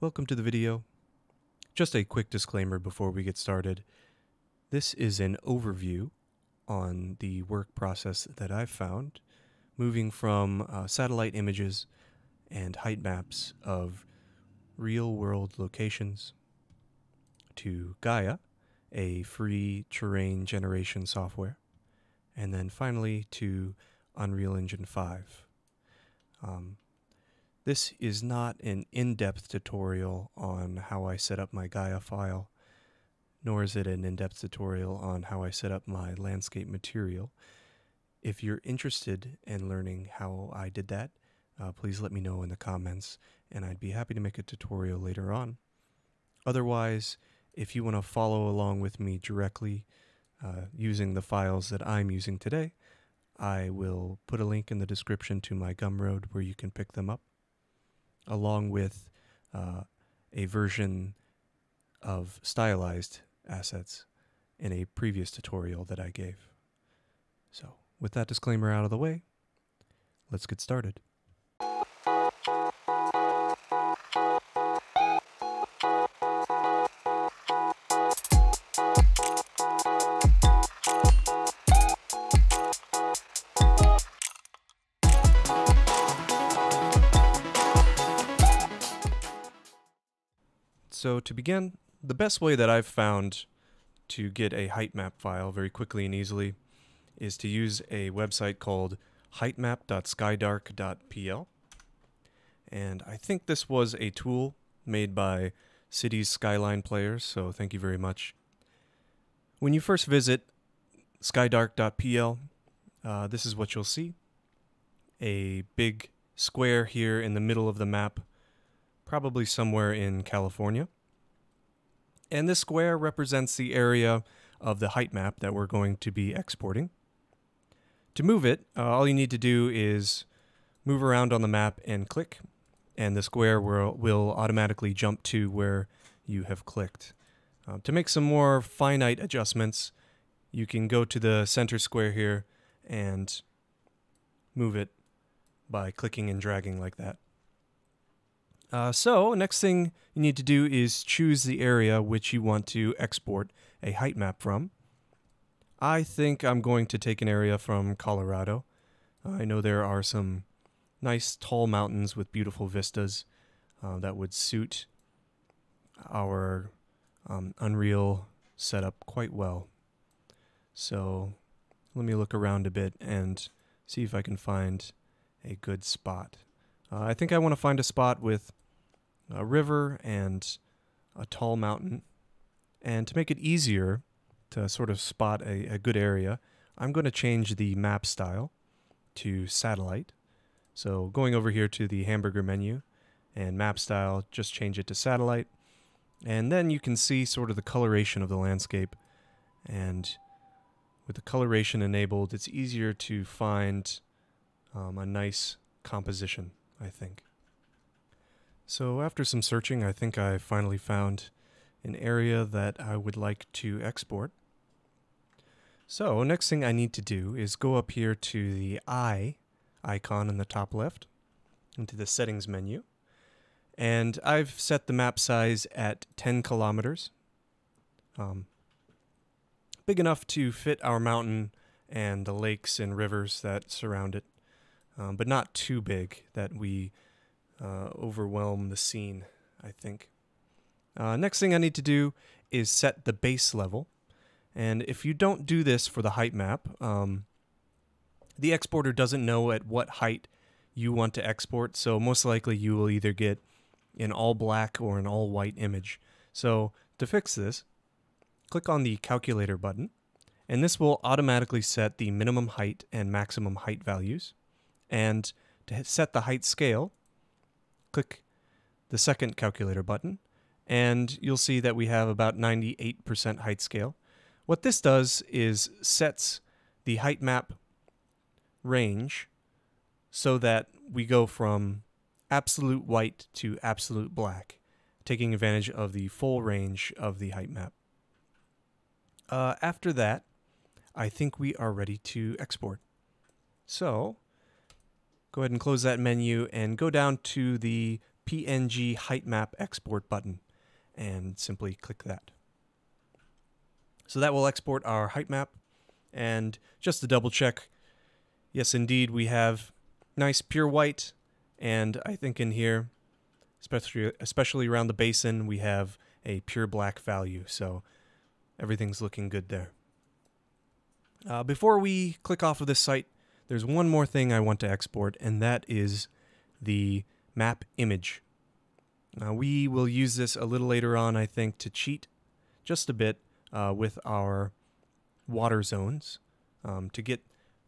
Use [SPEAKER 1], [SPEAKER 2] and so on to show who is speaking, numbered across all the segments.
[SPEAKER 1] Welcome to the video. Just a quick disclaimer before we get started. This is an overview on the work process that I've found, moving from satellite images and height maps of real-world locations to Gaea, a free terrain generation software, and then finally to Unreal Engine 5. This is not an in-depth tutorial on how I set up my Gaea file, nor is it an in-depth tutorial on how I set up my landscape material. If you're interested in learning how I did that, please let me know in the comments, and I'd be happy to make a tutorial later on. Otherwise, if you want to follow along with me directly using the files that I'm using today, I will put a link in the description to my Gumroad where you can pick them up, along with a version of stylized assets in a previous tutorial that I gave. So, with that disclaimer out of the way, let's get started. So to begin, the best way that I've found to get a height map file very quickly and easily is to use a website called heightmap.skydark.pl. And I think this was a tool made by Cities Skyline players, so thank you very much. When you first visit skydark.pl, this is what you'll see. A big square here in the middle of the map, probably somewhere in California. And this square represents the area of the height map that we're going to be exporting. To move it, all you need to do is move around on the map and click, and the square will automatically jump to where you have clicked. To make some more finite adjustments, you can go to the center square here and move it by clicking and dragging like that. So next thing you need to do is choose the area which you want to export a height map from. I think I'm going to take an area from Colorado. I know there are some nice tall mountains with beautiful vistas that would suit our Unreal setup quite well. So let me look around a bit and see if I can find a good spot. I think I want to find a spot with a river and a tall mountain. And to make it easier to sort of spot a good area, I'm going to change the map style to satellite. So going over here to the hamburger menu and map style, just change it to satellite. And then you can see sort of the coloration of the landscape. And with the coloration enabled, it's easier to find a nice composition, I think. So after some searching, I think I finally found an area that I would like to export. So next thing I need to do is go up here to the eye icon in the top left, into the settings menu. And I've set the map size at 10 kilometers. Big enough to fit our mountain and the lakes and rivers that surround it. But not too big that we overwhelm the scene, I think. Next thing I need to do is set the base level. And if you don't do this for the height map, the exporter doesn't know at what height you want to export, so most likely you will either get an all black or an all white image. So to fix this, click on the calculator button, and this will automatically set the minimum height and maximum height values. And to set the height scale, click the second calculator button, and you'll see that we have about 98% height scale. What this does is sets the height map range so that we go from absolute white to absolute black, taking advantage of the full range of the height map. After that, I think we are ready to export. So go ahead and close that menu and go down to the PNG height map export button and simply click that. So that will export our height map. And just to double check, yes indeed we have nice pure white, and I think in here, especially around the basin, we have a pure black value, so everything's looking good there. Before we click off of this site, there's one more thing I want to export, and that is the map image. We will use this a little later on, I think, to cheat just a bit with our water zones to get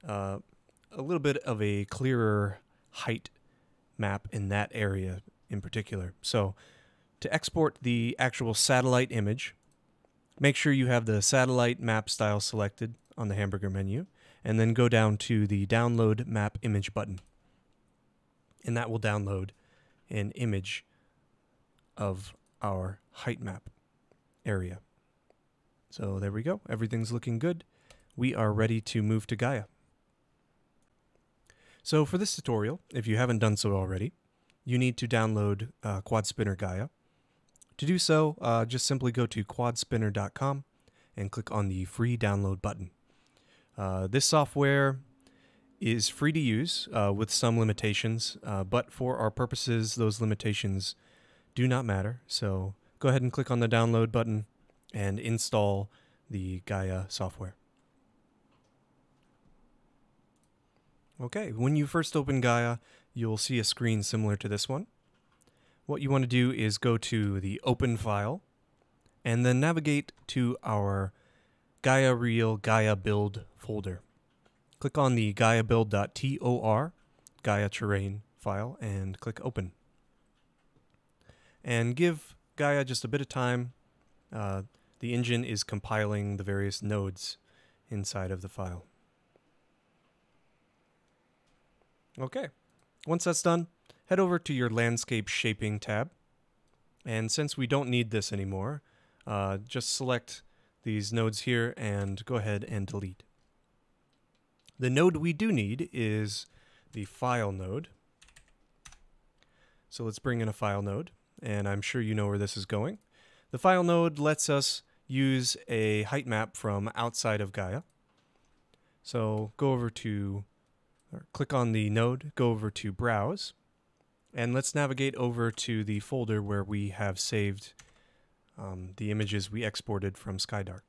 [SPEAKER 1] a little bit of a clearer height map in that area in particular. So to export the actual satellite image, make sure you have the satellite map style selected on the hamburger menu, and then go down to the download map image button. And that will download an image of our height map area. So there we go. Everything's looking good. We are ready to move to Gaea. So for this tutorial, if you haven't done so already, you need to download Quadspinner Gaea. To do so, just simply go to quadspinner.com and click on the free download button. This software is free to use with some limitations, but for our purposes, those limitations do not matter. So go ahead and click on the download button and install the Gaea software. Okay, when you first open Gaea, you'll see a screen similar to this one. What you want to do is go to the Open file, and then navigate to our Gaea Real Gaea Build folder. Click on the gaeabuild.tor, Gaea Terrain file, and click Open. And give Gaea just a bit of time. The engine is compiling the various nodes inside of the file. Okay, once that's done, head over to your Landscape Shaping tab. And since we don't need this anymore, just select these nodes here and go ahead and delete. The node we do need is the File node. So let's bring in a File node, and I'm sure you know where this is going. The File node lets us use a height map from outside of Gaea. So go over to, or click on the node, go over to Browse, and let's navigate over to the folder where we have saved the images we exported from Skydark.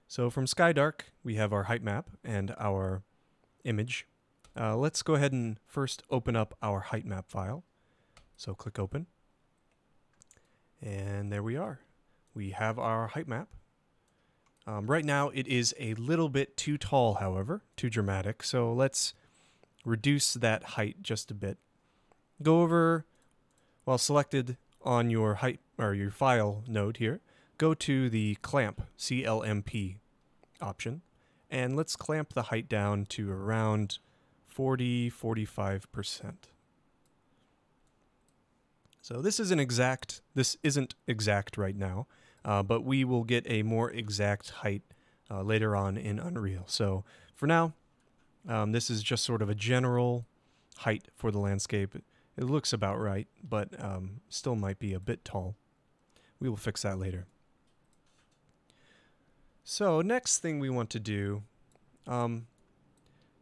[SPEAKER 1] So from Skydark, we have our height map and our image. Let's go ahead and first open up our height map file. So click Open. And there we are. We have our height map. Right now it is a little bit too tall, however, too dramatic. So let's reduce that height just a bit. Go over, while selected on your height or your file node here, go to the clamp, CLMP option, and let's clamp the height down to around 40-45%. So this isn't exact right now, but we will get a more exact height later on in Unreal. So for now, this is just sort of a general height for the landscape. It looks about right, but still might be a bit tall. We will fix that later. So next thing we want to do,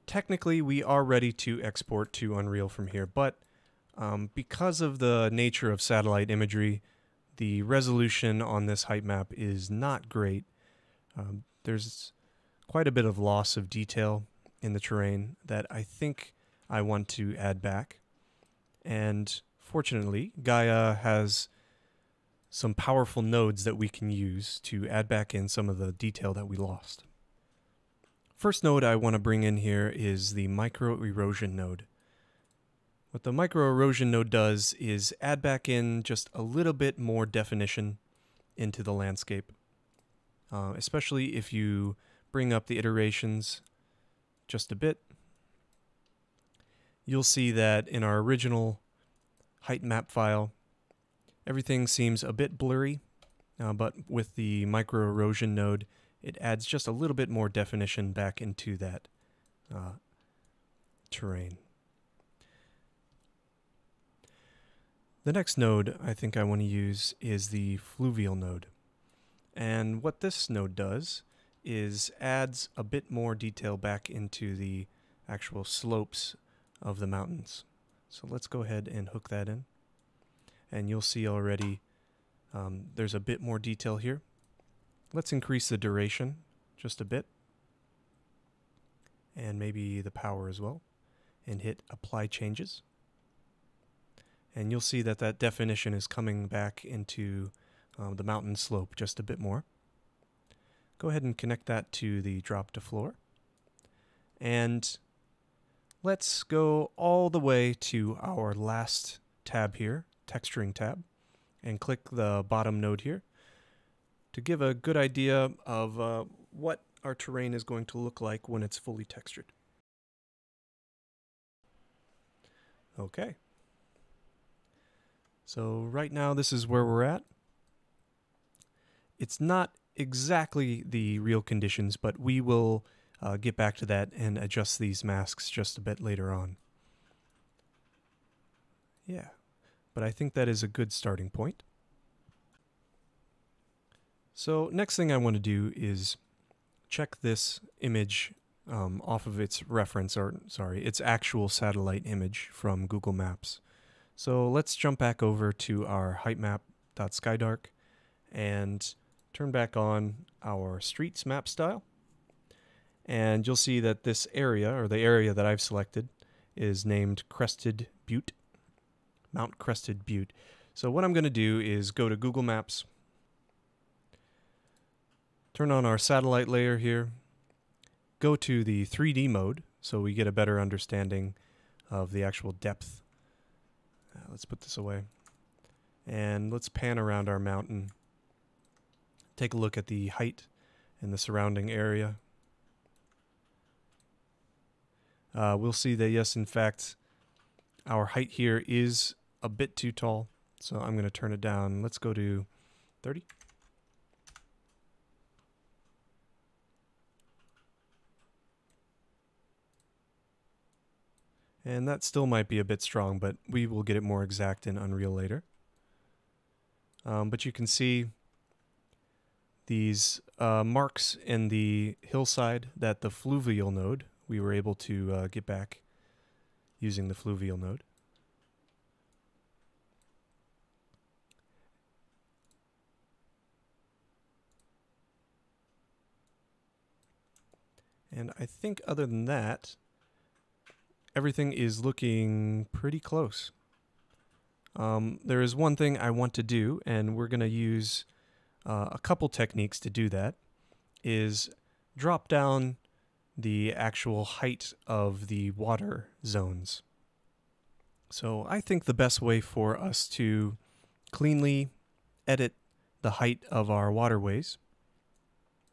[SPEAKER 1] technically we are ready to export to Unreal from here, but because of the nature of satellite imagery, the resolution on this height map is not great. There's quite a bit of loss of detail in the terrain that I think I want to add back. And fortunately, Gaea has some powerful nodes that we can use to add back in some of the detail that we lost. First node I want to bring in here is the micro erosion node. What the micro erosion node does is add back in just a little bit more definition into the landscape, especially if you bring up the iterations just a bit. You'll see that in our original height map file, everything seems a bit blurry, but with the micro erosion node, it adds just a little bit more definition back into that terrain. The next node I think I want to use is the fluvial node. And what this node does is adds a bit more detail back into the actual slopes of the mountains. So let's go ahead and hook that in. And you'll see already there's a bit more detail here. Let's increase the duration just a bit. And maybe the power as well. And hit Apply Changes. And you'll see that that definition is coming back into the mountain slope just a bit more. Go ahead and connect that to the drop to floor. And let's go all the way to our last tab here, Texturing tab, and click the bottom node here to give a good idea of what our terrain is going to look like when it's fully textured. Okay. So right now this is where we're at. It's not exactly the real conditions, but we will get back to that and adjust these masks just a bit later on. Yeah, but I think that is a good starting point. So next thing I want to do is check this image off of its reference, or sorry, its actual satellite image from Google Maps. So let's jump back over to our heightmap.skydark and turn back on our streets map style. And you'll see that this area, or the area that I've selected, is named Crested Butte, Mount Crested Butte. So what I'm going to do is go to Google Maps, turn on our satellite layer here, go to the 3D mode so we get a better understanding of the actual depth. Let's put this away. And let's pan around our mountain. Take a look at the height and the surrounding area. We'll see that, yes, in fact, our height here is a bit too tall. So I'm going to turn it down. Let's go to 30. And that still might be a bit strong, but we will get it more exact in Unreal later. But you can see these marks in the hillside that the fluvial node, we were able to get back using the fluvial node. And I think other than that, everything is looking pretty close. There is one thing I want to do, and we're going to use a couple techniques to do that, is drop down the actual height of the water zones. So I think the best way for us to cleanly edit the height of our waterways,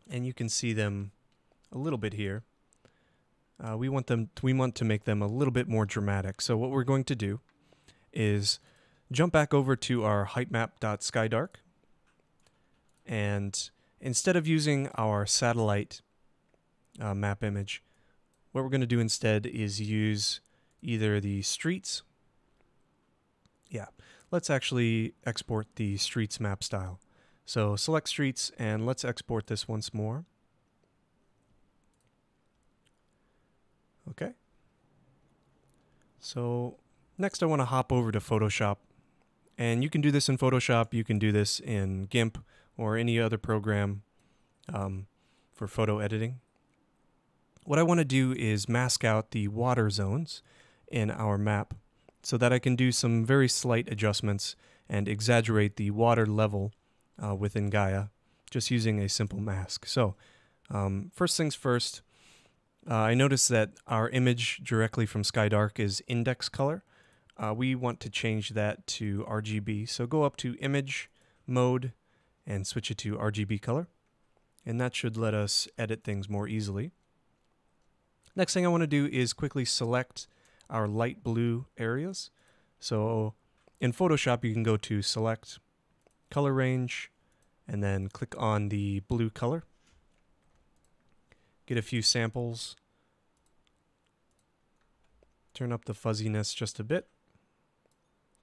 [SPEAKER 1] and you can see them a little bit here, we want to make them a little bit more dramatic. So what we're going to do is jump back over to our heightmap.skydark, and instead of using our satellite map image, what we're going to do instead is use either the streets. Yeah, let's actually export the streets map style. So select streets and let's export this once more. Okay. So next I want to hop over to Photoshop, and you can do this in Photoshop, you can do this in GIMP or any other program for photo editing. What I want to do is mask out the water zones in our map so that I can do some very slight adjustments and exaggerate the water level within Gaea just using a simple mask. So first things first, I noticed that our image directly from Skydark is index color. We want to change that to RGB. So go up to Image, Mode, and switch it to RGB color. And that should let us edit things more easily. Next thing I want to do is quickly select our light blue areas. So in Photoshop, you can go to Select, Color Range, and then click on the blue color. Get a few samples. Turn up the fuzziness just a bit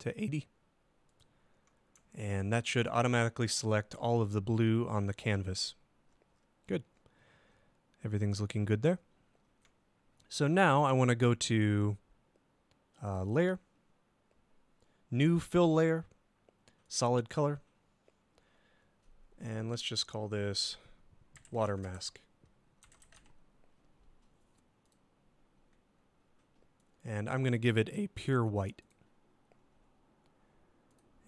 [SPEAKER 1] to 80. And that should automatically select all of the blue on the canvas. Good. Everything's looking good there. So now I want to go to Layer, New Fill Layer, Solid Color, and let's just call this Water Mask. And I'm going to give it a pure white.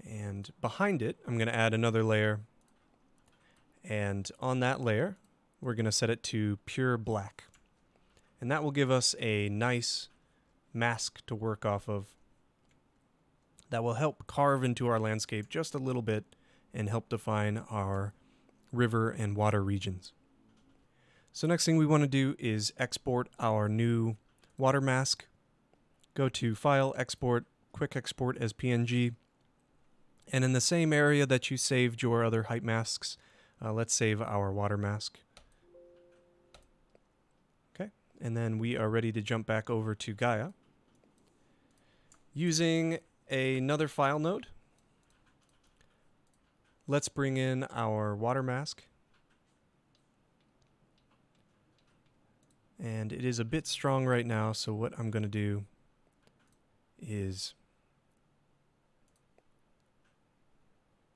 [SPEAKER 1] And behind it, I'm going to add another layer. And on that layer, we're going to set it to pure black. And that will give us a nice mask to work off of that will help carve into our landscape just a little bit and help define our river and water regions. So next thing we want to do is export our new water mask. Go to File, Export, Quick Export as PNG. And in the same area that you saved your other height masks, let's save our water mask. Okay, and then we are ready to jump back over to Gaea. Using another file node, let's bring in our water mask. And it is a bit strong right now, so what I'm going to do is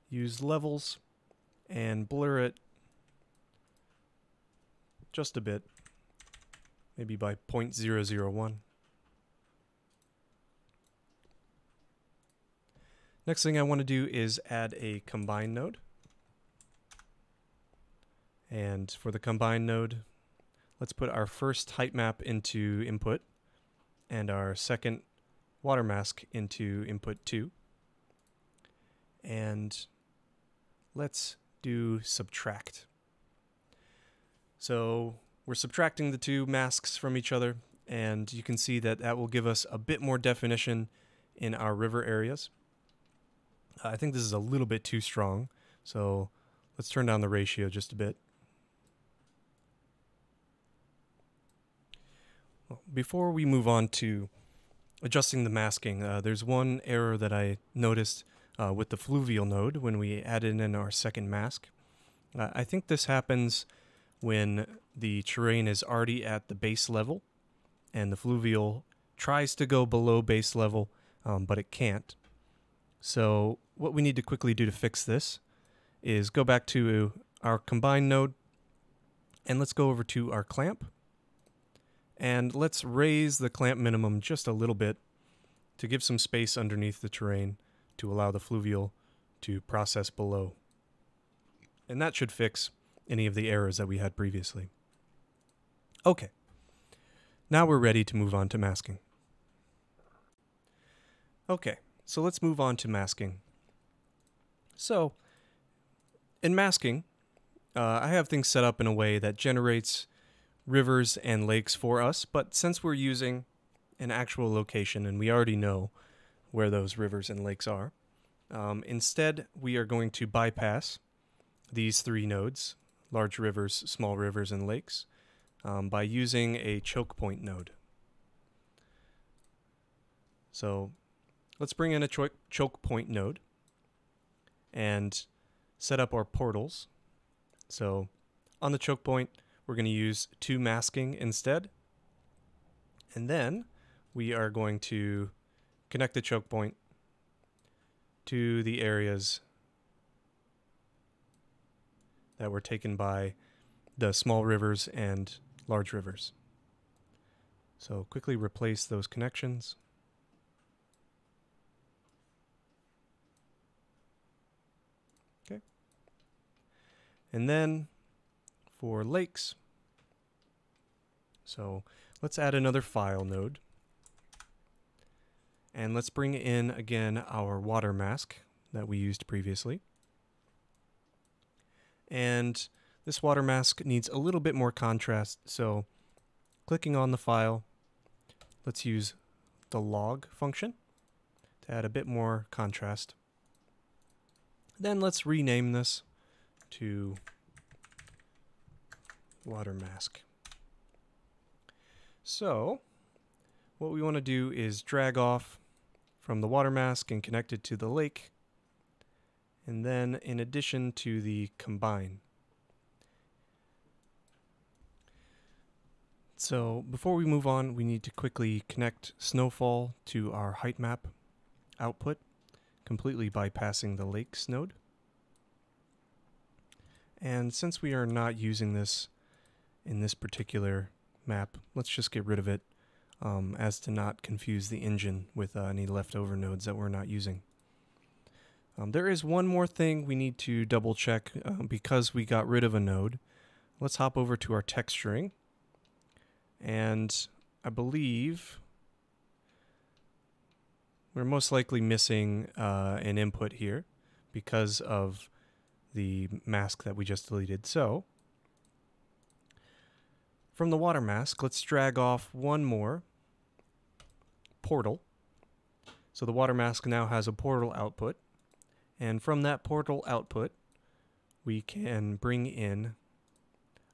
[SPEAKER 1] use levels and blur it just a bit, maybe by 0.001. Next thing I want to do is add a combine node. And for the combine node, let's put our first height map into input and our second water mask into input 2. And let's do subtract. So we're subtracting the two masks from each other, and you can see that that will give us a bit more definition in our river areas. I think this is a little bit too strong, so let's turn down the ratio just a bit. Before we move on to adjusting the masking, there's one error that I noticed with the fluvial node when we added in our second mask. I think this happens when the terrain is already at the base level and the fluvial tries to go below base level, but it can't. So what we need to quickly do to fix this is go back to our combine node and let's go over to our clamp. And let's raise the clamp minimum just a little bit to give some space underneath the terrain to allow the fluvial to process below. And that should fix any of the errors that we had previously. Okay, now we're ready to move on to masking. Okay, so let's move on to masking. So, in masking, I have things set up in a way that generates rivers and lakes for us, but since we're using an actual location and we already know where those rivers and lakes are, instead we are going to bypass these three nodes, large rivers, small rivers, and lakes, by using a choke point node. So let's bring in a choke point node and set up our portals. So on the choke point, we're going to use 2 masking instead. And then we are going to connect the choke point to the areas that were taken by the small rivers and large rivers. So quickly replace those connections. Okay. And then for lakes, so let's add another file node. And let's bring in again our water mask that we used previously. And this water mask needs a little bit more contrast, so clicking on the file, let's use the log function to add a bit more contrast. Then let's rename this to water mask. So what we want to do is drag off from the water mask and connect it to the lake. and then in addition to the combine. So before we move on, we need to quickly connect snowfall to our height map output, completely bypassing the lakes node. And since we are not using this in this particular map, let's just get rid of it as to not confuse the engine with any leftover nodes that we're not using. There is one more thing we need to double check because we got rid of a node. Let's hop over to our texturing. And I believe we're most likely missing an input here because of the mask that we just deleted. So from the water mask, let's drag off one more portal. So the water mask now has a portal output. And from that portal output, we can bring in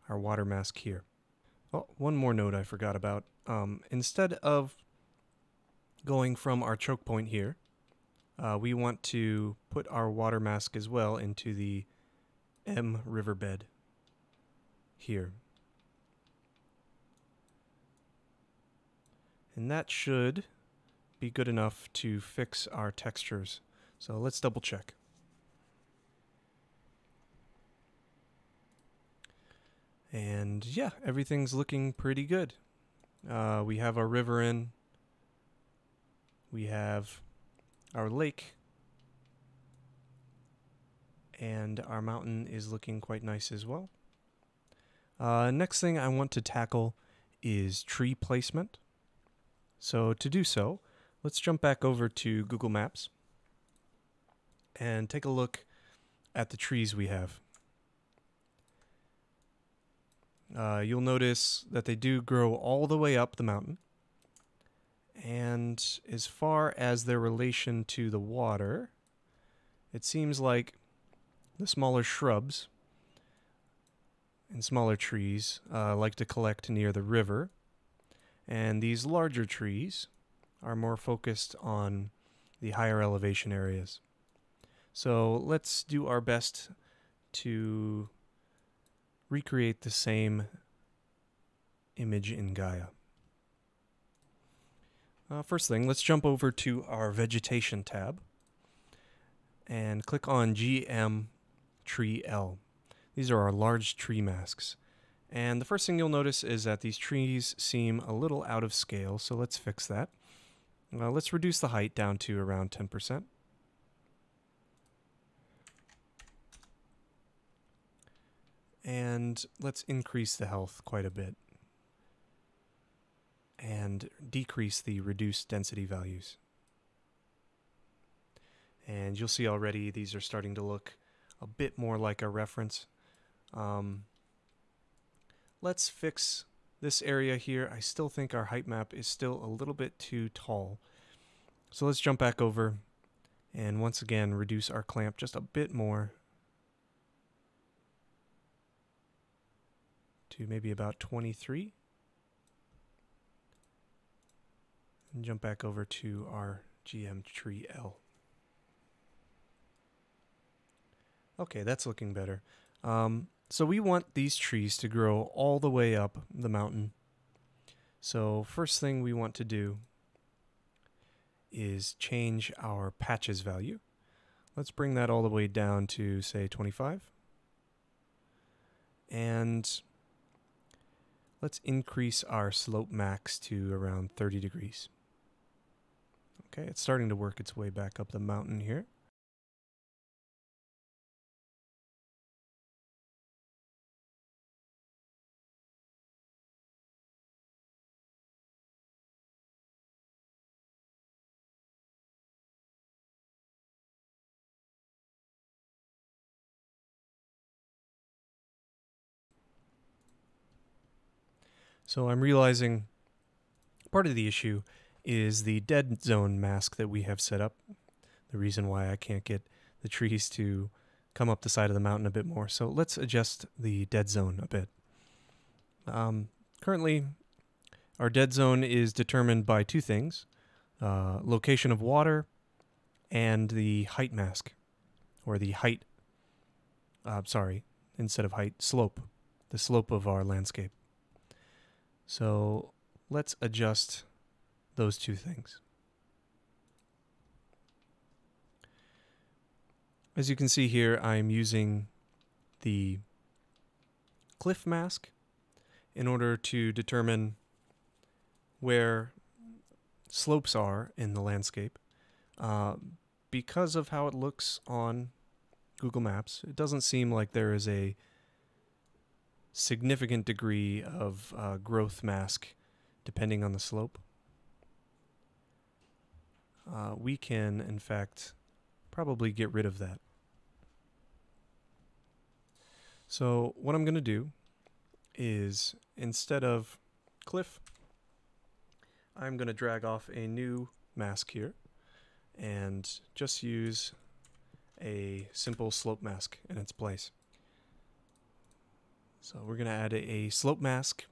[SPEAKER 1] our water mask here. Oh, one more node I forgot about. Instead of going from our choke point here, we want to put our water mask as well into the M riverbed here. And that should be good enough to fix our textures. So let's double check. And yeah, everything's looking pretty good. We have our river in. We have our lake. And our mountain is looking quite nice as well. Next thing I want to tackle is tree placement. So to do so, let's jump back over to Google Maps and take a look at the trees we have. You'll notice that they do grow all the way up the mountain. And as far as their relation to the water, it seems like the smaller shrubs and smaller trees like to collect near the river. And these larger trees are more focused on the higher elevation areas. So let's do our best to recreate the same image in Gaea. First thing, let's jump over to our vegetation tab and click on GM Tree L. These are our large tree masks. And the first thing you'll notice is that these trees seem a little out of scale, so let's fix that. Let's reduce the height down to around 10%. And let's increase the health quite a bit. And decrease the reduced density values. And you'll see already these are starting to look a bit more like a reference. Let's fix this area here. I still think our height map is still a little bit too tall. So let's jump back over and once again reduce our clamp just a bit more to maybe about 23. And jump back over to our GM Tree L. Okay, that's looking better. So we want these trees to grow all the way up the mountain. So first thing we want to do is change our patches value. Let's bring that all the way down to, say, 25. And let's increase our slope max to around 30 degrees. Okay, it's starting to work its way back up the mountain here. So I'm realizing part of the issue is the dead zone mask that we have set up. The reason why I can't get the trees to come up the side of the mountain a bit more. So let's adjust the dead zone a bit. Currently, our dead zone is determined by two things. Location of water and the height mask. or the height, sorry, instead of height, slope, the slope of our landscape. So let's adjust those two things. As you can see here, I'm using the cliff mask in order to determine where slopes are in the landscape. Because of how it looks on Google Maps, it doesn't seem like there is a significant degree of growth mask depending on the slope. We can, in fact, probably get rid of that. So what I'm going to do is, instead of cliff, I'm going to drag off a new mask here and just use a simple slope mask in its place. So we're going to add a slope mask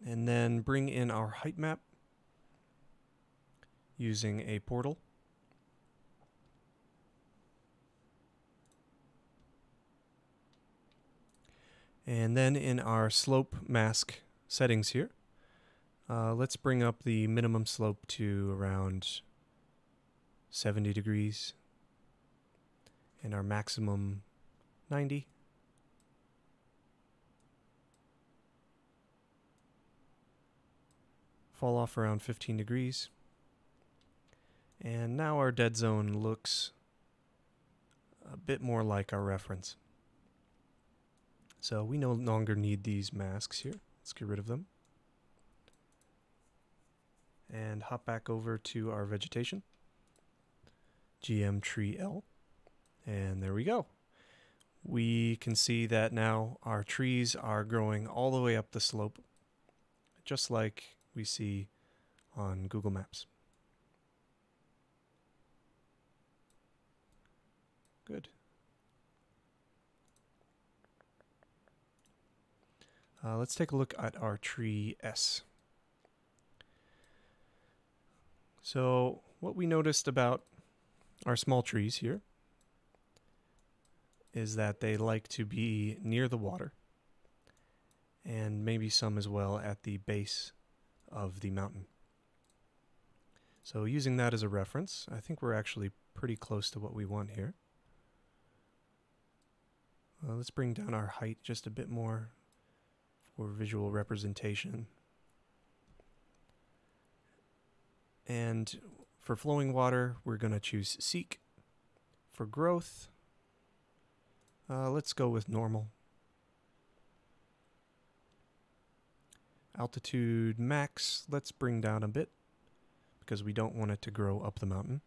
[SPEAKER 1] and then bring in our height map using a portal. And then in our slope mask settings here, let's bring up the minimum slope to around 70 degrees and our maximum 90. Fall off around 15 degrees. And now our dead zone looks a bit more like our reference. So we no longer need these masks here. Let's get rid of them. And hop back over to our vegetation. GM tree L. And there we go. We can see that now our trees are growing all the way up the slope, just like we see on Google Maps. Good. Let's take a look at our tree S. So what we noticed about our small trees here is that they like to be near the water, and maybe some as well at the base of the mountain. So using that as a reference, I think we're actually pretty close to what we want here. Let's bring down our height just a bit more for visual representation. And for flowing water, we're going to choose Seek. For growth, let's go with normal. Altitude max, let's bring down a bit because we don't want it to grow up the mountain.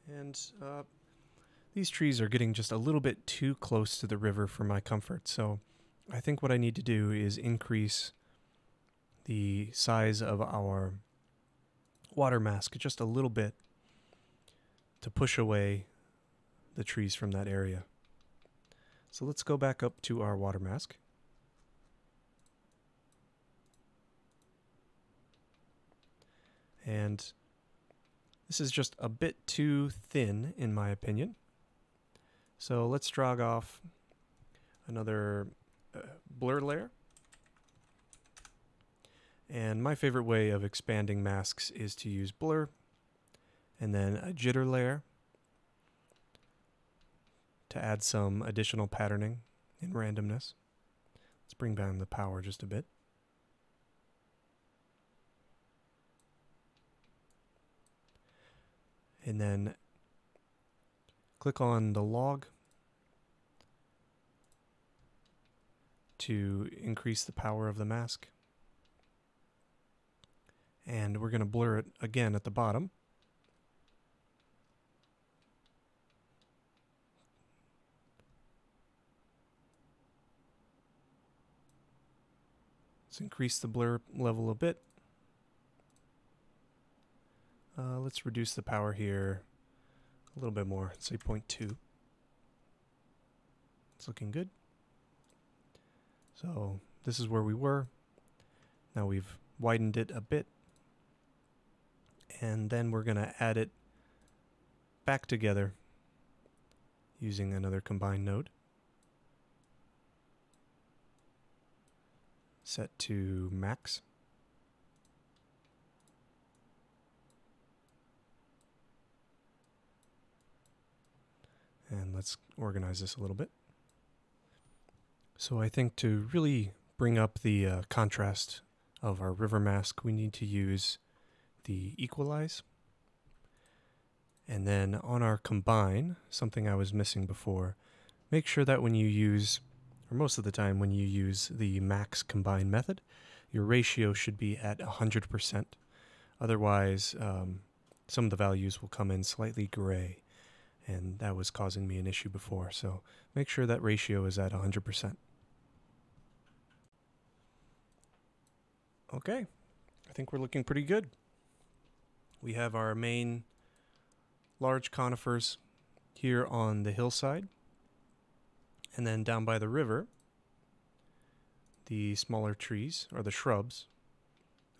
[SPEAKER 1] And these trees are getting just a little bit too close to the river for my comfort, so I think what I need to do is increase the size of our water mask just a little bit to push away the trees from that area. So let's go back up to our water mask. And this is just a bit too thin, in my opinion. So let's drag off another blur layer. And my favorite way of expanding masks is to use blur and then a jitter layer to add some additional patterning and randomness. Let's bring down the power just a bit. And then click on the log to increase the power of the mask. And we're going to blur it again at the bottom. Let's increase the blur level a bit. Let's reduce the power here a little bit more, say 0.2. That's looking good. So this is where we were. Now we've widened it a bit. And then we're going to add it back together using another combine node. Set to max. And let's organize this a little bit. So I think to really bring up the contrast of our river mask, we need to use the equalize. And then on our combine, something I was missing before, make sure that when you use, or most of the time when you use the max combine method, your ratio should be at 100%. Otherwise, some of the values will come in slightly gray, and that was causing me an issue before. So make sure that ratio is at 100%. Okay, I think we're looking pretty good. We have our main large conifers here on the hillside, and then down by the river, the smaller trees, or the shrubs,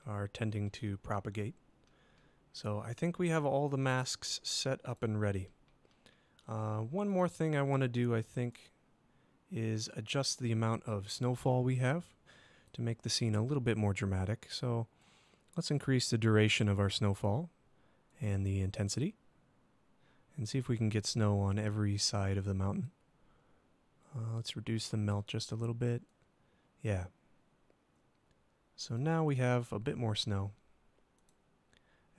[SPEAKER 1] are tending to propagate. So I think we have all the masks set up and ready. One more thing I want to do, I think, is adjust the amount of snowfall we have to make the scene a little bit more dramatic. So let's increase the duration of our snowfall and the intensity, and see if we can get snow on every side of the mountain. Let's reduce the melt just a little bit. Yeah. So now we have a bit more snow.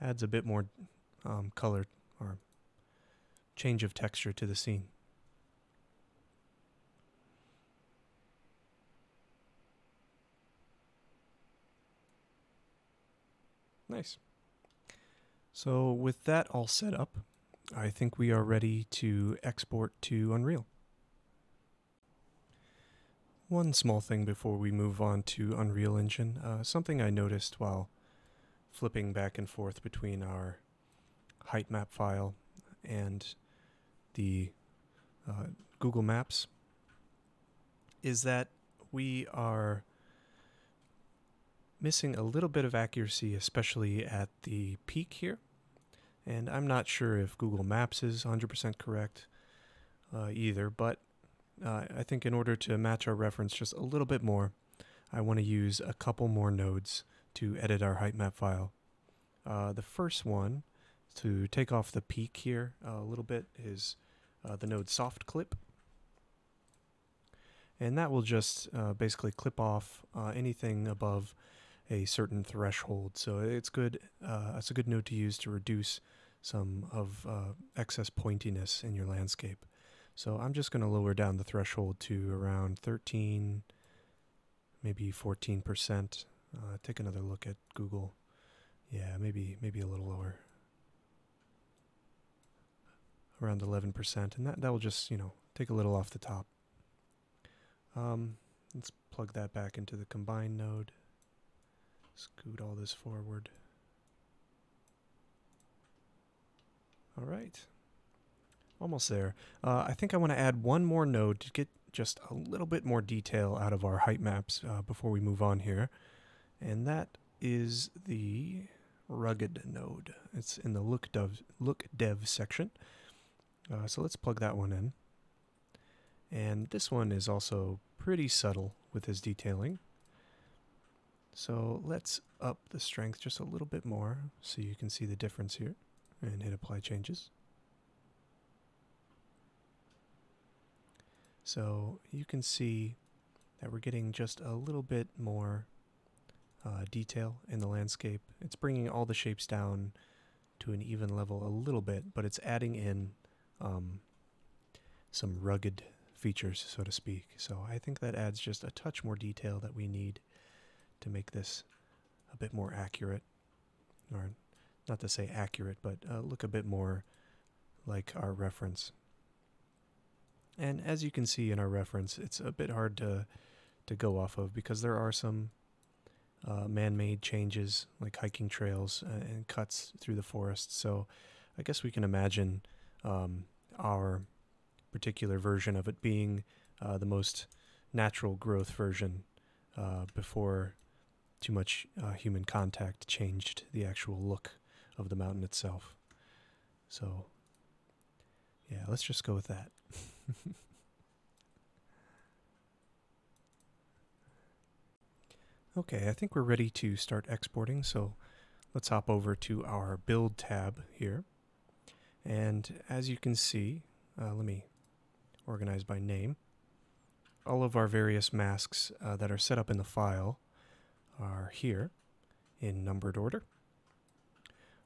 [SPEAKER 1] Adds a bit more color or change of texture to the scene. Nice. So with that all set up, I think we are ready to export to Unreal. One small thing before we move on to Unreal Engine, something I noticed while flipping back and forth between our height map file and the Google Maps, is that we are missing a little bit of accuracy, especially at the peak here. And I'm not sure if Google Maps is 100% correct either, but I think in order to match our reference just a little bit more, I want to use a couple more nodes to edit our height map file. The first one, to take off the peak here a little bit, is the node soft clip. And that will just basically clip off anything above a certain threshold. So it's good. It's a good node to use to reduce some of excess pointiness in your landscape. So I'm just going to lower down the threshold to around 13, maybe 14%. Take another look at Google. Yeah, maybe a little lower. Around 11%, and that will just, take a little off the top. Let's plug that back into the combine node. Scoot all this forward. All right. Almost there. I think I want to add one more node to get just a little bit more detail out of our height maps before we move on here. And that is the rugged node. It's in the look dev section. So let's plug that one in. And this one is also pretty subtle with his detailing. So let's up the strength just a little bit more so you can see the difference here, and hit apply changes. So you can see that we're getting just a little bit more detail in the landscape. It's bringing all the shapes down to an even level a little bit, but it's adding in some rugged features, so to speak. So I think that adds just a touch more detail that we need to make this a bit more accurate, or not to say accurate, but look a bit more like our reference. And as you can see in our reference, it's a bit hard to go off of because there are some man-made changes like hiking trails and cuts through the forest. So I guess we can imagine our particular version of it being the most natural growth version before too much human contact changed the actual look of the mountain itself. So yeah, let's just go with that. Okay, I think we're ready to start exporting, so let's hop over to our Build tab here. And as you can see, let me organize by name. All of our various masks that are set up in the file are here in numbered order.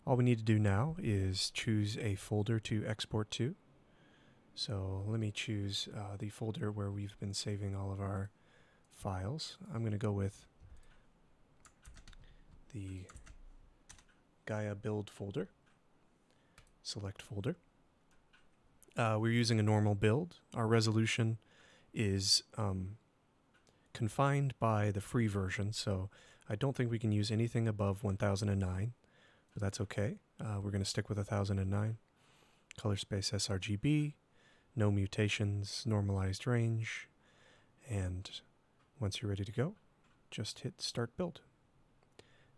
[SPEAKER 1] All we need to do now is choose a folder to export to. So let me choose the folder where we've been saving all of our files. I'm going to go with the Gaea build folder. Select folder. We're using a normal build. Our resolution is confined by the free version, so I don't think we can use anything above 1009, but that's okay. We're going to stick with 1009. Color space sRGB, no mutations, normalized range, and once you're ready to go, just hit Start Build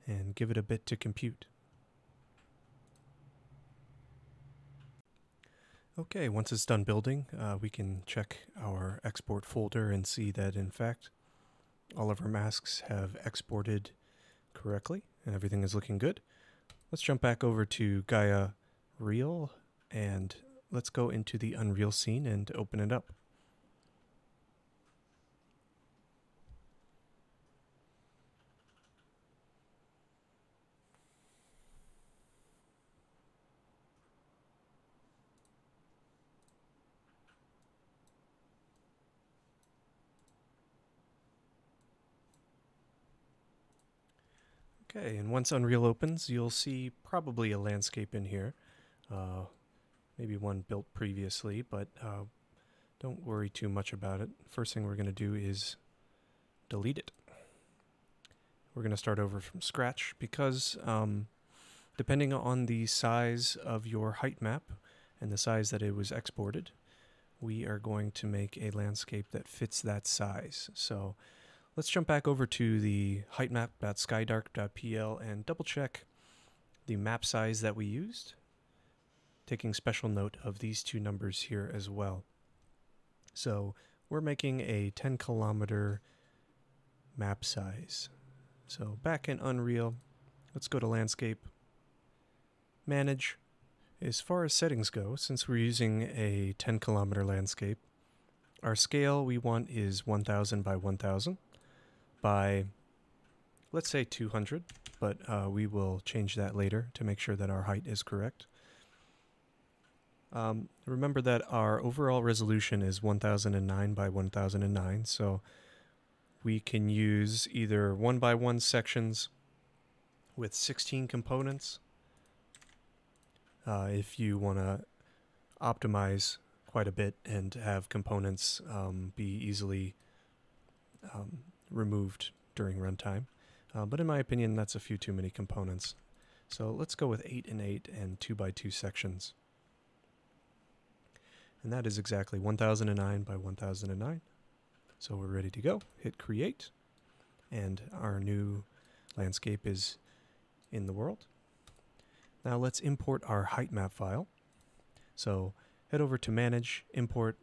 [SPEAKER 1] and give it a bit to compute. Okay, once it's done building, we can check our export folder and see that in fact all of our masks have exported correctly and everything is looking good. Let's jump back over to Gaea Real and let's go into the Unreal scene and open it up. Okay, and once Unreal opens, you'll see probably a landscape in here. Maybe one built previously, but don't worry too much about it. First thing we're going to do is delete it. We're going to start over from scratch because depending on the size of your height map and the size that it was exported, we are going to make a landscape that fits that size. So let's jump back over to the heightmap.skydark.pl and double check the map size that we used, taking special note of these two numbers here as well. So we're making a 10 kilometer map size. So back in Unreal, let's go to Landscape, Manage. As far as settings go, since we're using a 10 kilometer landscape, our scale we want is 1000 by 1000 by, let's say 200, but we will change that later to make sure that our height is correct. Remember that our overall resolution is 1009 by 1009, so we can use either 1 by 1 sections with 16 components if you want to optimize quite a bit and have components be easily removed during runtime. But in my opinion, that's a few too many components. So let's go with 8 and 8 and 2 by 2 sections. And that is exactly 1009 by 1009. So we're ready to go. Hit create. And our new landscape is in the world. Now let's import our height map file. So head over to Manage, Import,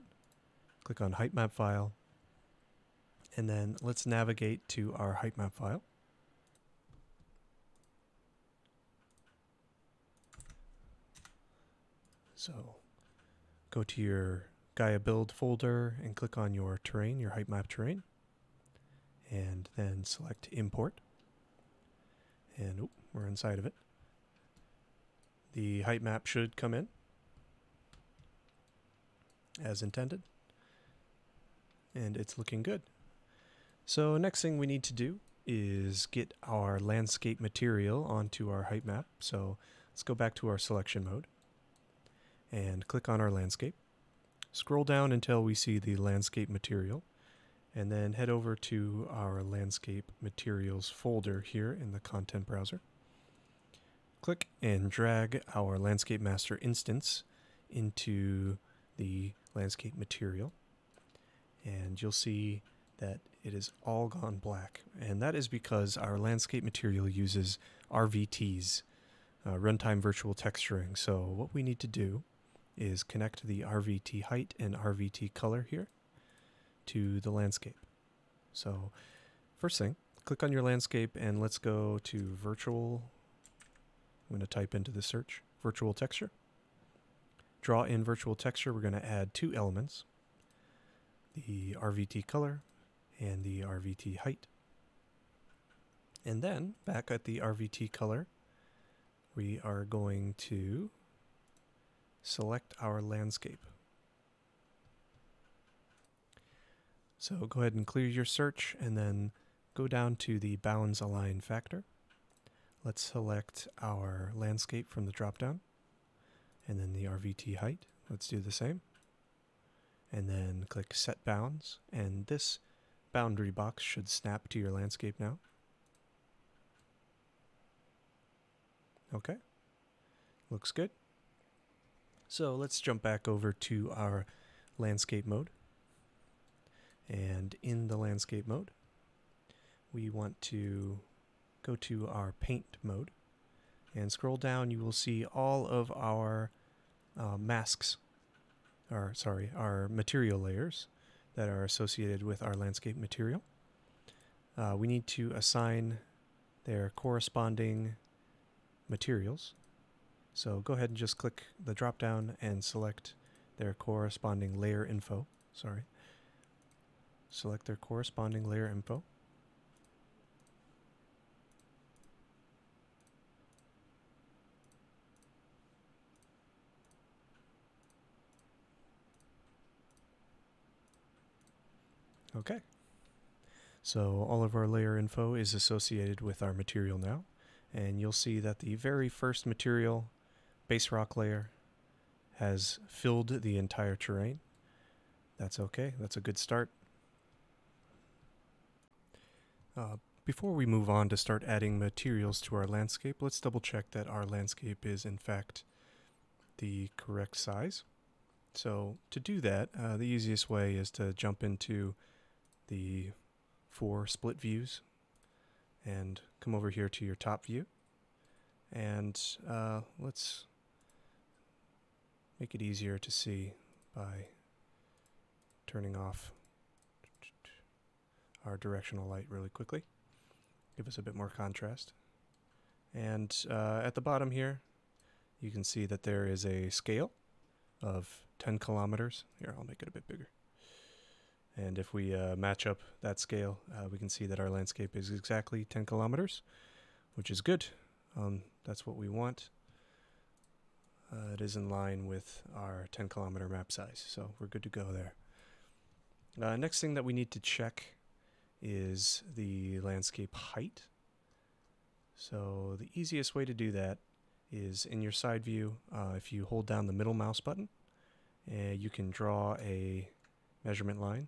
[SPEAKER 1] click on Height Map File, and then let's navigate to our height map file. So go to your Gaea build folder and click on your terrain, your height map terrain, and then select Import. And we're inside of it. The height map should come in as intended, and it's looking good. So next thing we need to do is get our landscape material onto our height map. So let's go back to our selection mode and click on our landscape. Scroll down until we see the landscape material, and then head over to our landscape materials folder here in the content browser. Click and drag our landscape master instance into the landscape material. and you'll see that it is all gone black. And that is because our landscape material uses RVTs, runtime virtual texturing. So what we need to do is connect the RVT height and RVT color here to the landscape. So first thing, click on your landscape and let's go to virtual. I'm going to type into the search virtual texture. Draw in virtual texture. We're going to add two elements, the RVT color and the RVT height. And then back at the RVT color, we are going to select our landscape. So go ahead and clear your search and then go down to the bounds align factor. Let's select our landscape from the dropdown and then the RVT height. Let's do the same. And then click set bounds, and this boundary box should snap to your landscape now. Okay, looks good. So let's jump back over to our landscape mode. And in the landscape mode, we want to go to our paint mode and scroll down. You will see all of our masks, or sorry, our material layers that are associated with our landscape material. We need to assign their corresponding materials. So go ahead and just click the drop down and select their corresponding layer info. Select their corresponding layer info. Okay. So all of our layer info is associated with our material now. And you'll see that the very first material, base rock layer, has filled the entire terrain. That's okay. That's a good start. Before we move on to start adding materials to our landscape, let's double check that our landscape is in fact the correct size. So to do that, the easiest way is to jump into the 4 split views and come over here to your top view. And let's make it easier to see by turning off our directional light really quickly. Give us a bit more contrast. And at the bottom here, you can see that there is a scale of 10 kilometers. Here, I'll make it a bit bigger. And if we match up that scale, we can see that our landscape is exactly 10 kilometers, which is good. That's what we want. It is in line with our 10 kilometer map size, so we're good to go there. Next thing that we need to check is the landscape height. So the easiest way to do that is in your side view. If you hold down the middle mouse button, you can draw a measurement line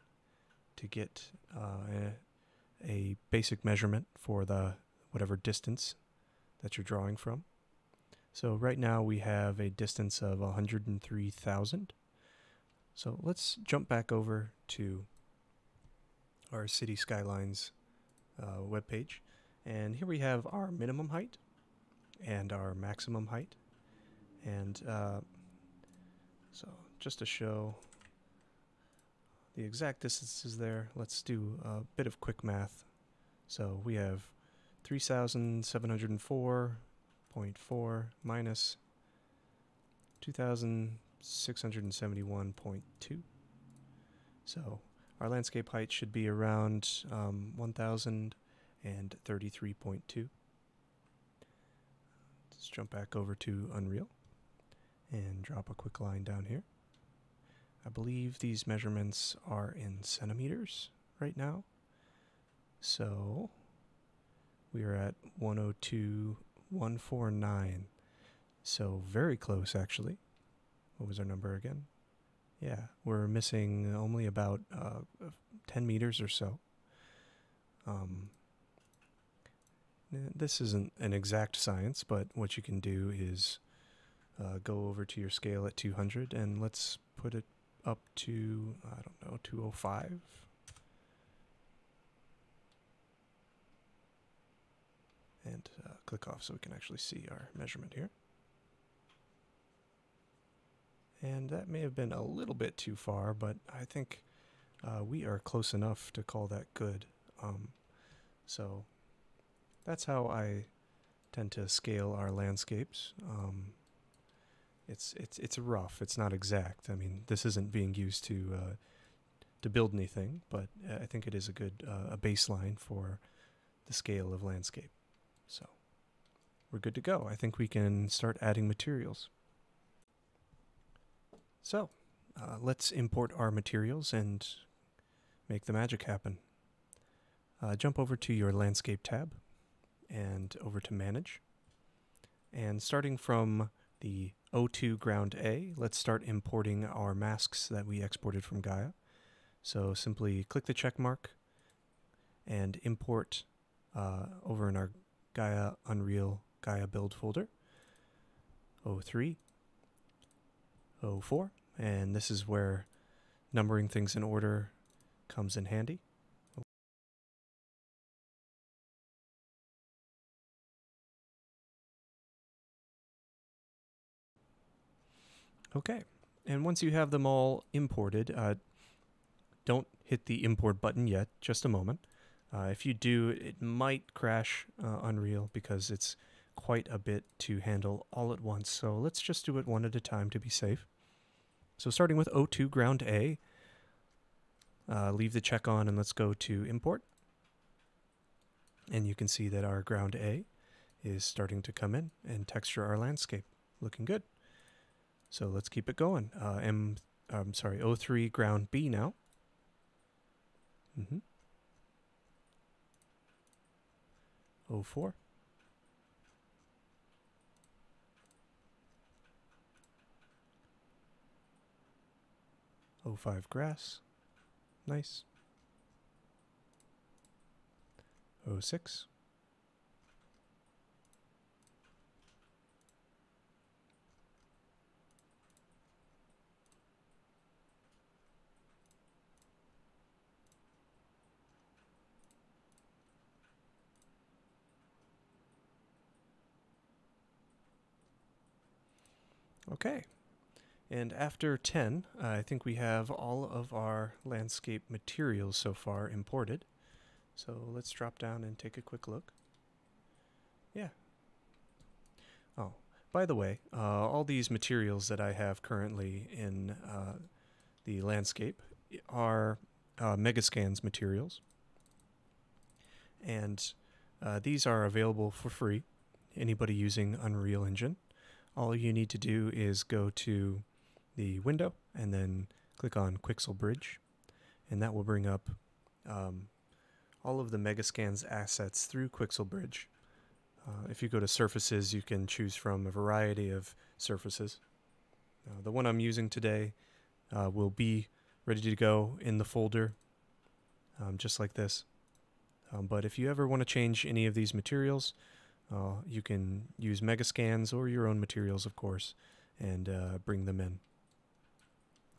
[SPEAKER 1] to get a basic measurement for the whatever distance that you're drawing from. So right now we have a distance of 103,000. So let's jump back over to our City Skylines webpage. And here we have our minimum height and our maximum height. And so just to show the exact distances there, let's do a bit of quick math. So we have 3,704.4 minus 2,671.2. So our landscape height should be around 1,033.2. Let's jump back over to Unreal and drop a quick line down here. I believe these measurements are in centimeters right now. So we are at 102,149. So very close, actually. What was our number again? Yeah, we're missing only about 10 meters or so. This isn't an exact science, but what you can do is go over to your scale at 200 and let's put it up to, I don't know, 205. And click off so we can actually see our measurement here. And that may have been a little bit too far, but I think we are close enough to call that good. So that's how I tend to scale our landscapes. It's rough. It's not exact. I mean, this isn't being used to build anything, but I think it is a good a baseline for the scale of landscape. So we're good to go. I think we can start adding materials. So let's import our materials and make the magic happen. Jump over to your landscape tab and over to manage. And starting from the O2 ground A, let's start importing our masks that we exported from Gaea. So simply click the check mark and import over in our Gaea Unreal Gaea build folder, O3, O4, and this is where numbering things in order comes in handy. Okay, and once you have them all imported, don't hit the import button yet, just a moment. If you do, it might crash Unreal because it's quite a bit to handle all at once, so let's just do it one at a time to be safe. So starting with O2 ground A, leave the check on and let's go to import. And you can see that our ground A is starting to come in and texture our landscape. Looking good. So let's keep it going. O3 ground B now. O4. O5 grass. Nice. O6. Okay. And after 10, I think we have all of our landscape materials so far imported. So let's drop down and take a quick look. Yeah. Oh, by the way, all these materials that I have currently in the landscape are Megascans materials. And these are available for free. Anybody using Unreal Engine. All you need to do is go to the window and then click on Quixel Bridge, and that will bring up all of the Megascans assets through Quixel Bridge. If you go to surfaces, you can choose from a variety of surfaces. The one I'm using today will be ready to go in the folder, just like this. But if you ever want to change any of these materials, you can use Megascans or your own materials, of course, and bring them in.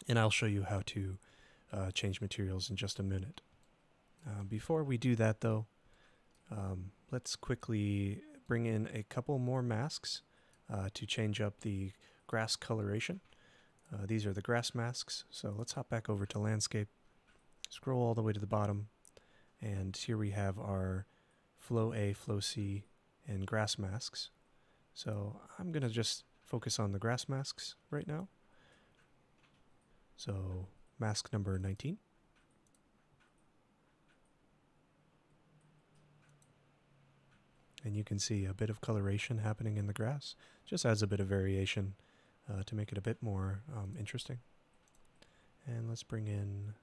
[SPEAKER 1] And I'll show you how to change materials in just a minute. Before we do that, though, let's quickly bring in a couple more masks to change up the grass coloration. These are the grass masks, so let's hop back over to landscape, scroll all the way to the bottom, and here we have our Flow A, Flow C, and grass masks. So I'm going to just focus on the grass masks right now. So mask number 19. And you can see a bit of coloration happening in the grass. Just adds a bit of variation to make it a bit more interesting. And let's bring in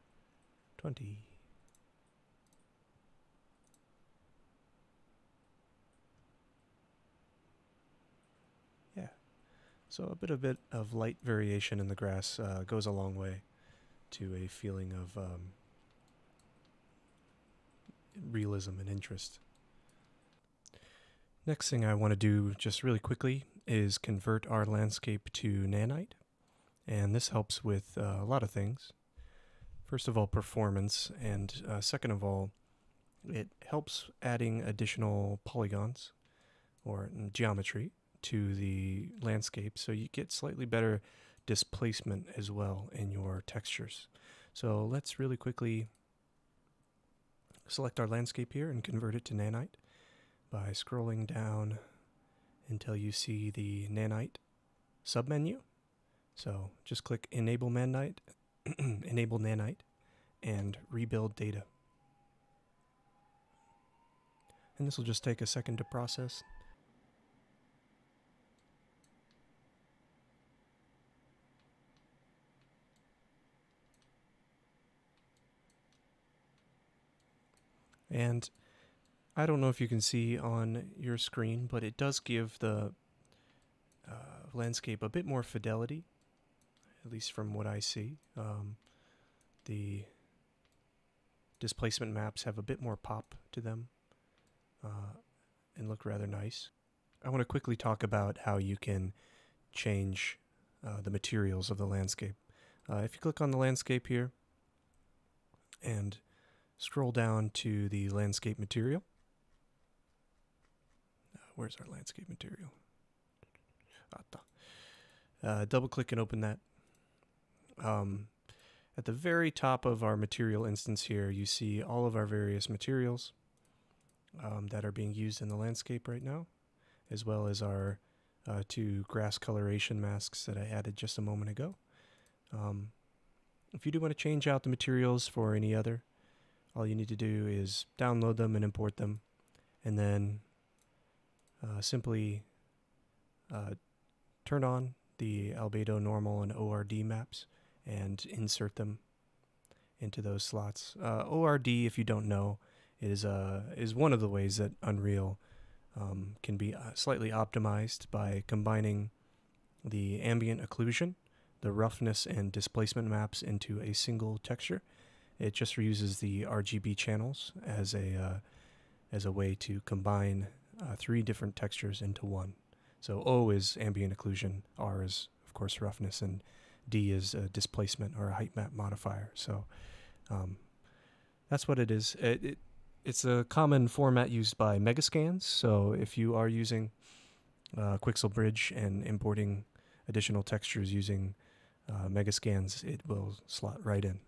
[SPEAKER 1] 20. Yeah. So a bit of light variation in the grass goes a long way to a feeling of realism and interest. Next thing I want to do just really quickly is convert our landscape to Nanite. And this helps with a lot of things. First of all, performance, and second of all, it helps adding additional polygons or geometry to the landscape, so you get slightly better displacement as well in your textures. So let's really quickly select our landscape here and convert it to Nanite by scrolling down until you see the Nanite submenu. So just click Enable Nanite, Enable Nanite, and Rebuild Data. And this will just take a second to process. And I don't know if you can see on your screen, but it does give the landscape a bit more fidelity, at least from what I see. The displacement maps have a bit more pop to them and look rather nice. I want to quickly talk about how you can change the materials of the landscape. If you click on the landscape here and scroll down to the landscape material. Where's our landscape material? Double click and open that. At the very top of our material instance here, you see all of our various materials that are being used in the landscape right now, as well as our two grass coloration masks that I added just a moment ago. If you do want to change out the materials for any other, all you need to do is download them and import them, and then simply turn on the albedo, normal, and ORD maps and insert them into those slots. ORD, if you don't know, is one of the ways that Unreal can be slightly optimized by combining the ambient occlusion, the roughness, and displacement maps into a single texture. It just reuses the RGB channels as a way to combine three different textures into one. So O is ambient occlusion, R is, of course, roughness, and D is a displacement or a height map modifier. So that's what it is. It's a common format used by Megascans. So if you are using Quixel Bridge and importing additional textures using Megascans, it will slot right in.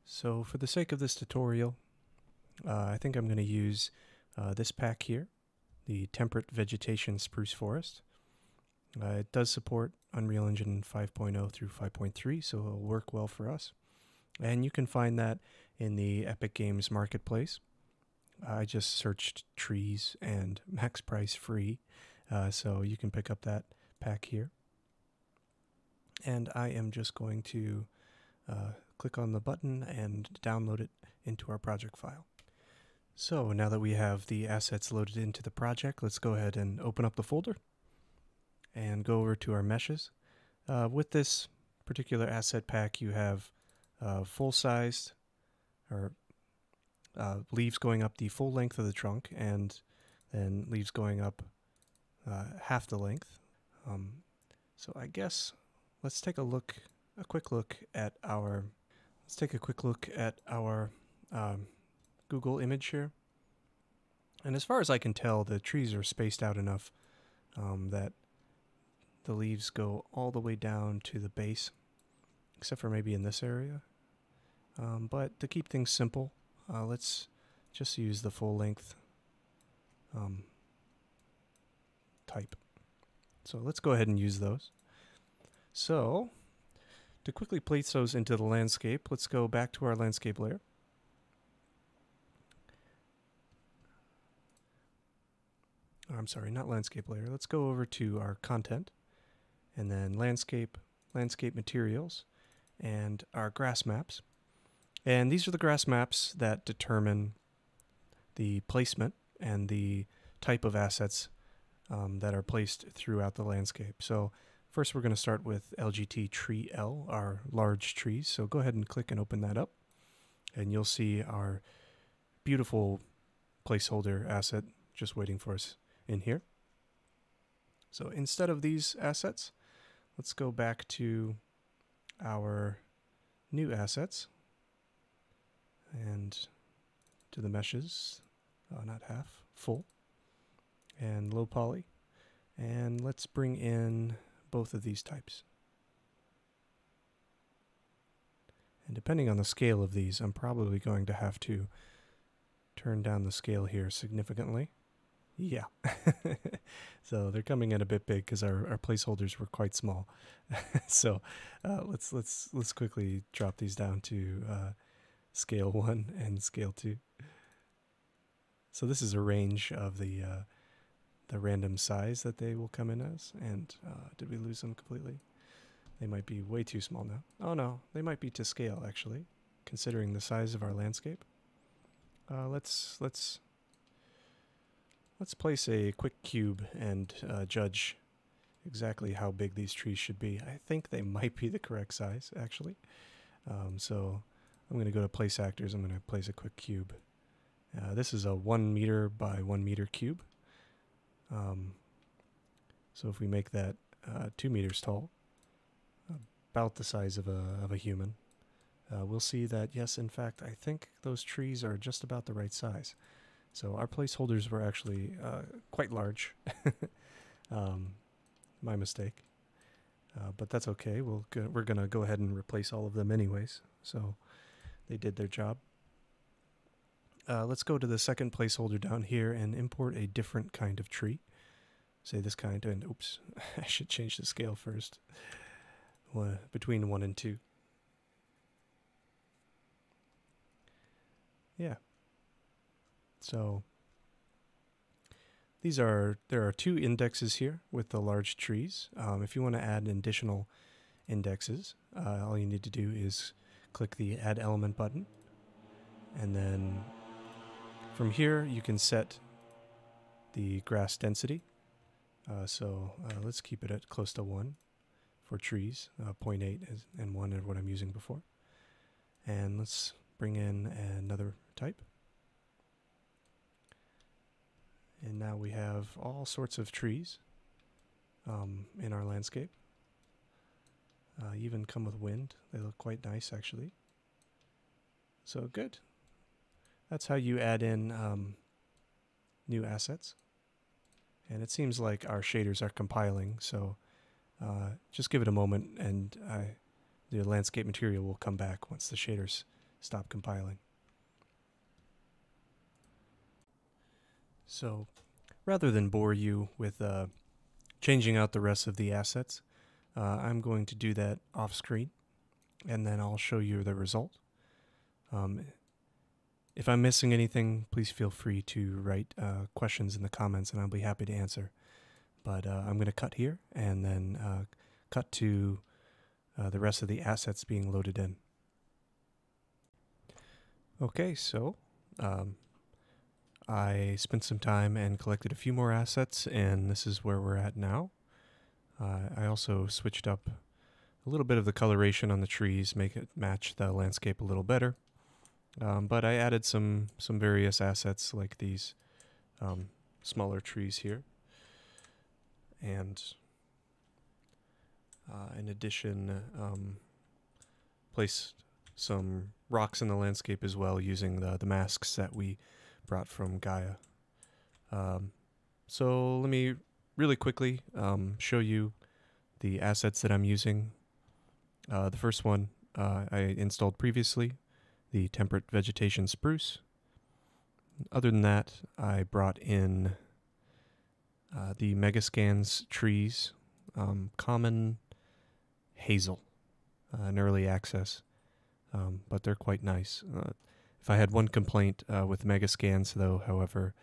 [SPEAKER 1] So for the sake of this tutorial, I think I'm going to use this pack here, the Temperate Vegetation Spruce Forest. It does support Unreal Engine 5.0 through 5.3, so it'll work well for us. And you can find that in the Epic Games Marketplace. I just searched trees and max price free, so you can pick up that pack here. And I am just going to click on the button and download it into our project file. So now that we have the assets loaded into the project, let's go ahead and open up the folder and go over to our meshes. With this particular asset pack, you have full-sized or leaves going up the full length of the trunk, and then leaves going up half the length. So I guess let's take a quick look at our Google image here. And as far as I can tell, the trees are spaced out enough that the leaves go all the way down to the base, except for maybe in this area. But to keep things simple, let's just use the full length type. So let's go ahead and use those. So to quickly place those into the landscape, let's go back to our landscape layer. I'm sorry, not landscape layer. Let's go over to our content, and then landscape materials, and our grass maps. And these are the grass maps that determine the placement and the type of assets that are placed throughout the landscape. So first we're going to start with LGT tree L, our large trees. So go ahead and click and open that up, and you'll see our beautiful placeholder asset just waiting for us in here. So instead of these assets, let's go back to our new assets and to the meshes, not half, full, and low poly. And let's bring in both of these types. And depending on the scale of these, I'm probably going to have to turn down the scale here significantly. Yeah. So they're coming in a bit big because our placeholders were quite small. So let's quickly drop these down to scale 1 and scale 2. So this is a range of the random size that they will come in as. And did we lose them completely? They might be way too small now. Oh no, they might be to scale actually, considering the size of our landscape. Let's place a quick cube and judge exactly how big these trees should be. I think they might be the correct size actually. So I'm going to go to place actors. I'm going to place a quick cube. This is a 1 meter by 1 meter cube. So if we make that 2 meters tall, about the size of a human, we'll see that, yes, in fact, I think those trees are just about the right size. So our placeholders were actually quite large. My mistake. But that's okay. We're going to go ahead and replace all of them anyways. So they did their job. Let's go to the second placeholder down here and import a different kind of tree. Say this kind, and oops, I should change the scale first. Between 1 and 2. Yeah. So there are 2 indexes here with the large trees. If you want to add additional indexes, all you need to do is click the Add Element button, and then from here you can set the grass density. So let's keep it at close to 1 for trees. 0.8 and 1 are what I'm using before. And let's bring in another type. And now we have all sorts of trees in our landscape. Even come with wind. They look quite nice actually. So good. That's how you add in new assets. And it seems like our shaders are compiling, so just give it a moment and the landscape material will come back once the shaders stop compiling. So rather than bore you with changing out the rest of the assets, I'm going to do that off screen and then I'll show you the result. If I'm missing anything, please feel free to write questions in the comments and I'll be happy to answer. But I'm going to cut here and then cut to the rest of the assets being loaded in. Okay, so I spent some time and collected a few more assets, and this is where we're at now. I also switched up a little bit of the coloration on the trees, make it match the landscape a little better. But I added some various assets like these smaller trees here. And in addition, placed some rocks in the landscape as well using the masks that we brought from Gaea. So let me really quickly show you the assets that I'm using. The first one I installed previously, the temperate vegetation spruce. Other than that, I brought in the Megascans trees, common hazel, in early access, but they're quite nice. If I had one complaint with Megascans, though, however,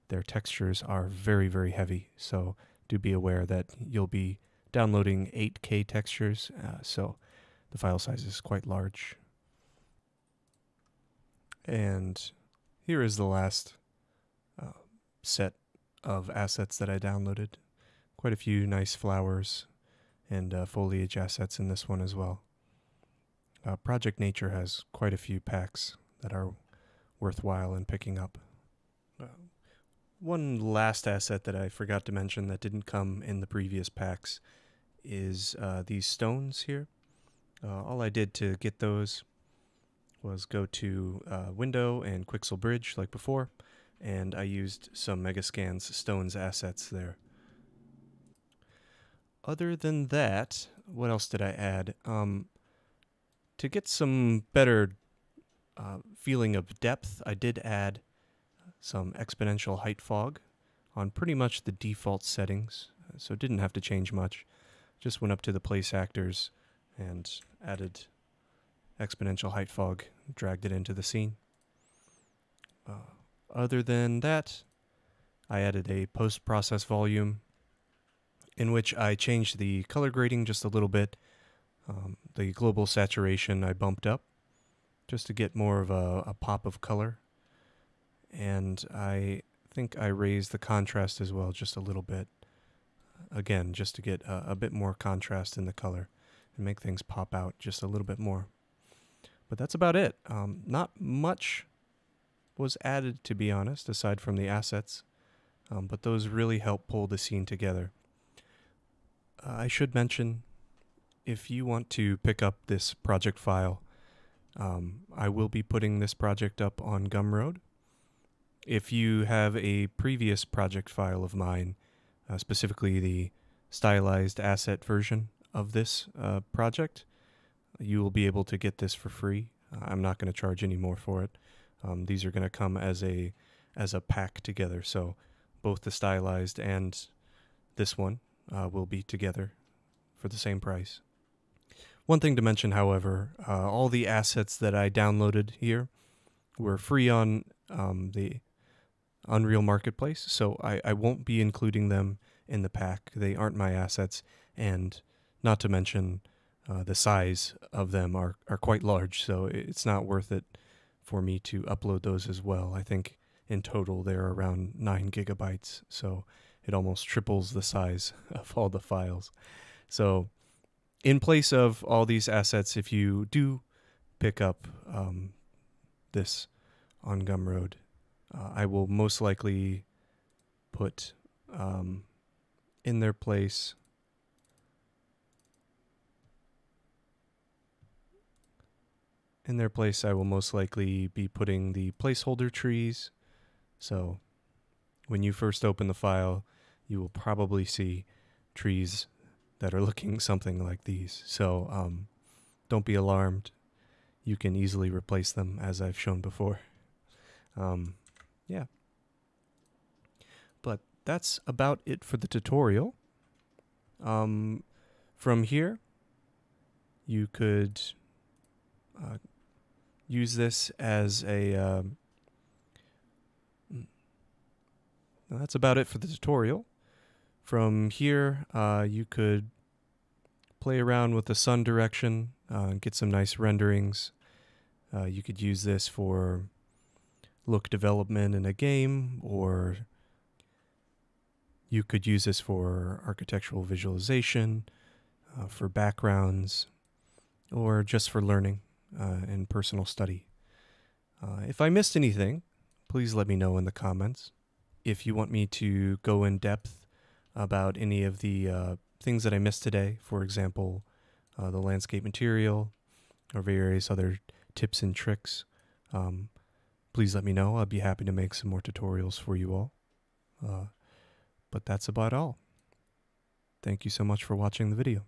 [SPEAKER 1] their textures are very, very heavy, so do be aware that you'll be downloading 8K textures, so the file size is quite large. And here is the last set of assets that I downloaded. Quite a few nice flowers and foliage assets in this one as well. Project Nature has quite a few packs that are worthwhile in picking up. One last asset that I forgot to mention that didn't come in the previous packs is these stones here. All I did to get those was go to Window and Quixel Bridge like before, and I used some Megascan's stones assets there. Other than that, what else did I add? To get some better feeling of depth, I did add some exponential height fog on pretty much the default settings, so didn't have to change much. Just went up to the place actors and added exponential height fog, dragged it into the scene. Other than that, I added a post-process volume in which I changed the color grading just a little bit. The global saturation I bumped up just to get more of a pop of color. And I think I raised the contrast as well just a little bit. Again, just to get a bit more contrast in the color and make things pop out just a little bit more. But that's about it. Not much was added, to be honest, aside from the assets. But those really help pull the scene together. I should mention, if you want to pick up this project file, I will be putting this project up on Gumroad. If you have a previous project file of mine, specifically the stylized asset version of this project, you will be able to get this for free. I'm not going to charge any more for it. These are going to come as a pack together, so both the stylized and this one will be together for the same price. One thing to mention, however, all the assets that I downloaded here were free on the Unreal Marketplace, so I won't be including them in the pack. They aren't my assets, and not to mention the size of them are quite large, so it's not worth it for me to upload those as well. I think in total they're around 9 gigabytes, so it almost triples the size of all the files. So in place of all these assets, if you do pick up this on Gumroad, I will most likely put in their place I will most likely be putting the placeholder trees. So when you first open the file, you will probably see trees that are looking something like these. So don't be alarmed. You can easily replace them, as I've shown before. Yeah. But that's about it for the tutorial. From here, you could use this as a... that's about it for the tutorial. From here, you could play around with the sun direction, get some nice renderings. You could use this for look development in a game, or you could use this for architectural visualization, for backgrounds, or just for learning and personal study. If I missed anything, please let me know in the comments. If you want me to go in depth about any of the things that I missed today, for example, the landscape material or various other tips and tricks, please let me know. I'd be happy to make some more tutorials for you all. But that's about all. Thank you so much for watching the video.